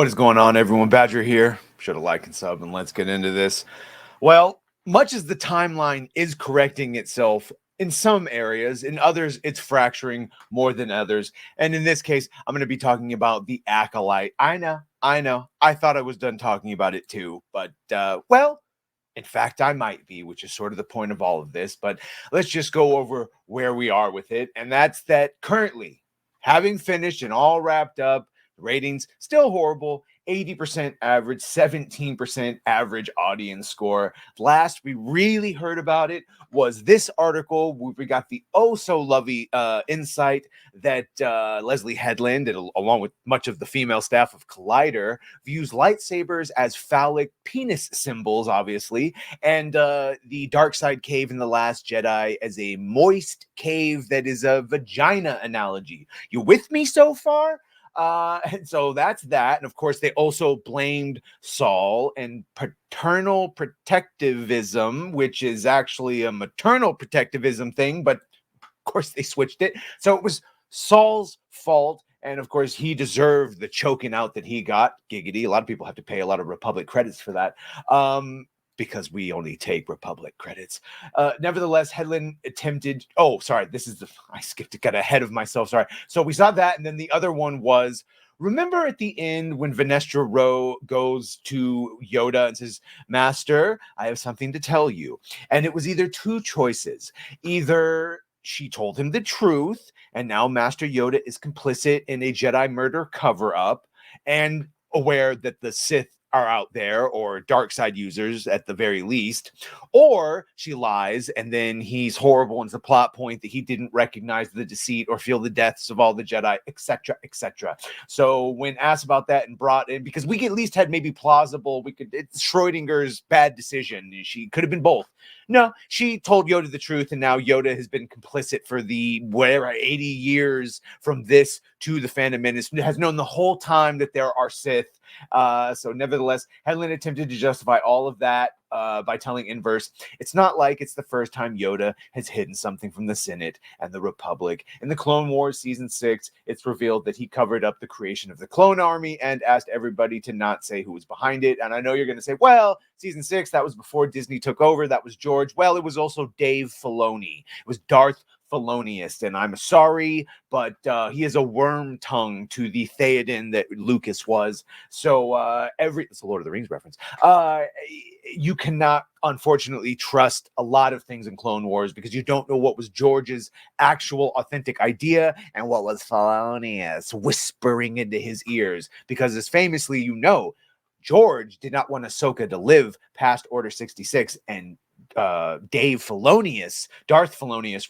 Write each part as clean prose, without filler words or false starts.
What is going on, everyone? Badger here. Should have liked and sub, and let's get into this. Well, much as the timeline is correcting itself in some areas, in others, it's fracturing more than others. And in this case, I'm going to be talking about the Acolyte. I know. I thought I was done talking about it too, but well, in fact, I might be, which is sort of the point of all of this. But let's just go over where we are with it. And that's that currently, having finished and all wrapped up, ratings still horrible. 80% average, 17% average audience score. Last we really heard about it was this article where we got the oh so lovely insight that Leslie Headland, along with much of the female staff of Collider, views lightsabers as phallic penis symbols, obviously, and the dark side cave in The Last Jedi as a moist cave that is a vagina analogy. You with me so far? And so that's that. And of course, they also blamed Saul and paternal protectivism, which is actually a maternal protectivism thing, but of course they switched it. So it was Saul's fault. And of course, he deserved the choking out that he got. Giggity. A lot of people have to pay a lot of Republic credits for that. Because we only take Republic credits. Nevertheless, Headland attempted. Oh, sorry. I skipped it, got ahead of myself. Sorry. So we saw that. And then the other one was, remember at the end when Vanestra Rowe goes to Yoda and says, Master, I have something to tell you. And it was either two choices. Either she told him the truth, and now Master Yoda is complicit in a Jedi murder cover-up and aware that the Sith are out there, or dark side users at the very least, or she lies and then he's horrible and it's a plot point that he didn't recognize the deceit or feel the deaths of all the Jedi, etc., etc. So when asked about that and brought in, because we at least had maybe plausible, it's Schrodinger's bad decision. She could have been both. No, she told Yoda the truth, and now Yoda has been complicit for the 80 years from this to the Phantom Menace, has known the whole time that there are Sith. So nevertheless, Headland attempted to justify all of that by telling Inverse, it's not like it's the first time Yoda has hidden something from the Senate and the Republic. In the Clone Wars Season 6, it's revealed that he covered up the creation of the Clone Army and asked everybody to not say who was behind it. And I know you're going to say, well, Season 6, that was before Disney took over. That was George. Well, it was also Dave Filoni. It was Darth Felonious, and I'm sorry, but he is a worm tongue to the Theoden that Lucas was. So it's a Lord of the Rings reference. You cannot, unfortunately, trust a lot of things in Clone Wars because you don't know what was George's actual authentic idea and what was Felonious whispering into his ears. Because as famously, George did not want Ahsoka to live past Order 66, and Darth Felonious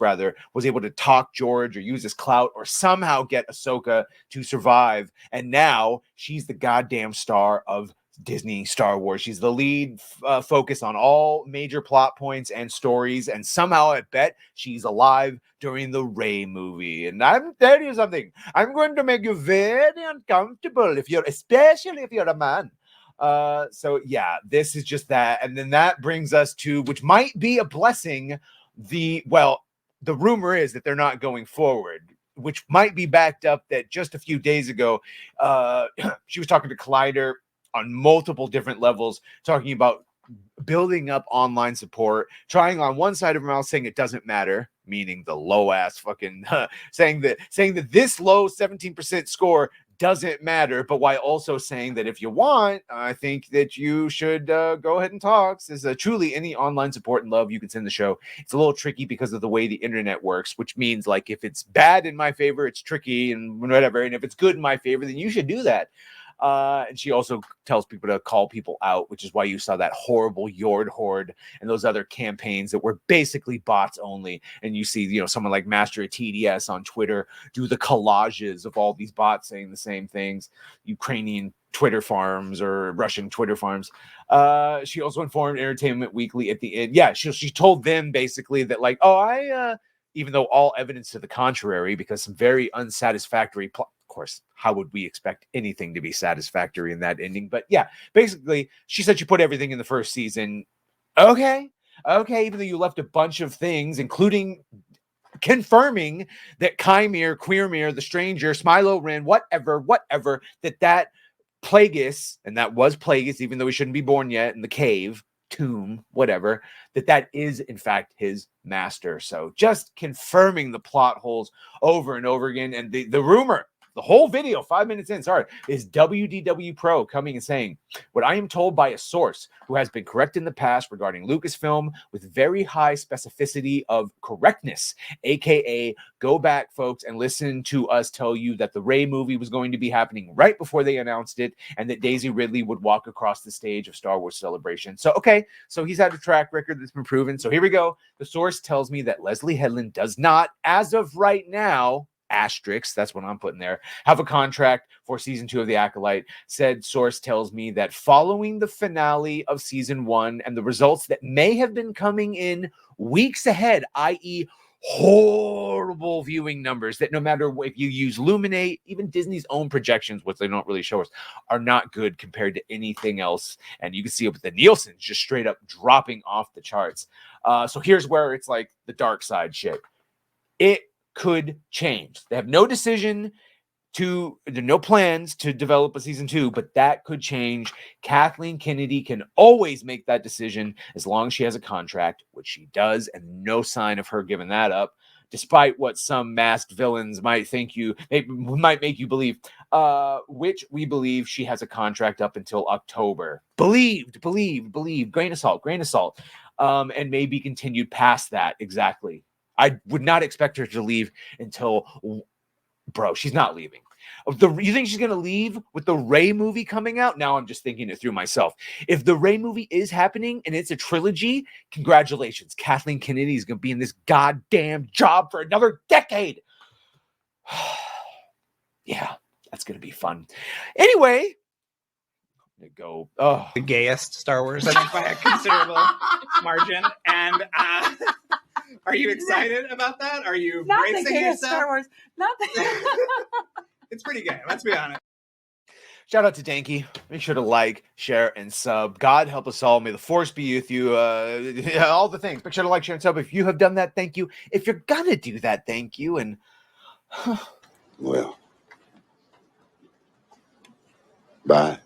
rather, was able to talk George or use his clout or somehow get Ahsoka to survive. And now she's the goddamn star of Disney Star Wars. She's the lead focus on all major plot points and stories. And somehow I bet she's alive during the Rey movie. And I'm telling you something, I'm going to make you very uncomfortable especially if you're a man. So yeah, this is just that. And then that brings us to, which might be a blessing, the rumor is that they're not going forward, which might be backed up that just a few days ago, she was talking to Collider on multiple different levels, talking about building up online support, trying on one side of her mouth saying it doesn't matter, meaning the low ass fucking saying that this low 17% score doesn't matter, but while also saying that if you want, I think that you should go ahead and talk. Says truly any online support and love you can send the show. It's a little tricky because of the way the internet works, which means like if it's bad in my favor, it's tricky and whatever, and if it's good in my favor, then you should do that. And she also tells people to call people out, which is why you saw that horrible Yord Horde and those other campaigns that were basically bots only. And you see, someone like Master of TDS on Twitter do the collages of all these bots saying the same things, Ukrainian Twitter farms or Russian Twitter farms. She also informed Entertainment Weekly at the end. Yeah, she told them basically that even though all evidence to the contrary, because some very unsatisfactory of course, how would we expect anything to be satisfactory in that ending? But yeah, basically, she said she put everything in the first season. Okay, even though you left a bunch of things, including confirming that Chimere, Queermere, the Stranger, Smilo Ren, whatever, that Plagueis, and that was Plagueis, even though he shouldn't be born yet in the cave, tomb, whatever, that is in fact his master. So just confirming the plot holes over and over again. And the rumor, the whole video, 5 minutes in, sorry, is WDW Pro coming and saying, what I am told by a source who has been correct in the past regarding Lucasfilm with very high specificity of correctness, aka go back, folks, and listen to us tell you that the Rey movie was going to be happening right before they announced it, and that Daisy Ridley would walk across the stage of Star Wars Celebration. So, okay, so he's had a track record that's been proven. So here we go. The source tells me that Leslie Headland does not, as of right now, asterisk, that's what I'm putting there, have a contract for season 2 of The Acolyte. Said source tells me that following the finale of season 1 and the results that may have been coming in weeks ahead, i.e., horrible viewing numbers, that no matter if you use Luminate, even Disney's own projections, which they don't really show us, are not good compared to anything else. And you can see it with the Nielsen just straight up dropping off the charts. So here's where it's like the dark side shit. It could change. They have no decision no plans to develop a season 2, but that could change. Kathleen Kennedy can always make that decision as long as she has a contract, which she does, and no sign of her giving that up, despite what some masked villains might make you believe, which we believe she has a contract up until October. Believed, grain of salt, and maybe continued past that. Exactly. I would not expect her to leave until, bro, she's not leaving. You think she's going to leave with the Rey movie coming out? Now I'm just thinking it through myself. If the Rey movie is happening and it's a trilogy, congratulations. Kathleen Kennedy is going to be in this goddamn job for another decade. Yeah, that's going to be fun. Anyway, go. Oh, the gayest Star Wars, I think, by a considerable margin. And are you excited about that? Are you not bracing the gayest yourself? Star Wars? Not the. It's pretty gay. Let's be honest. Shout out to Danky. Make sure to like, share, and sub. God help us all. May the force be with you. All the things. Make sure to like, share, and sub. If you have done that, thank you. If you're gonna do that, thank you. And well, bye.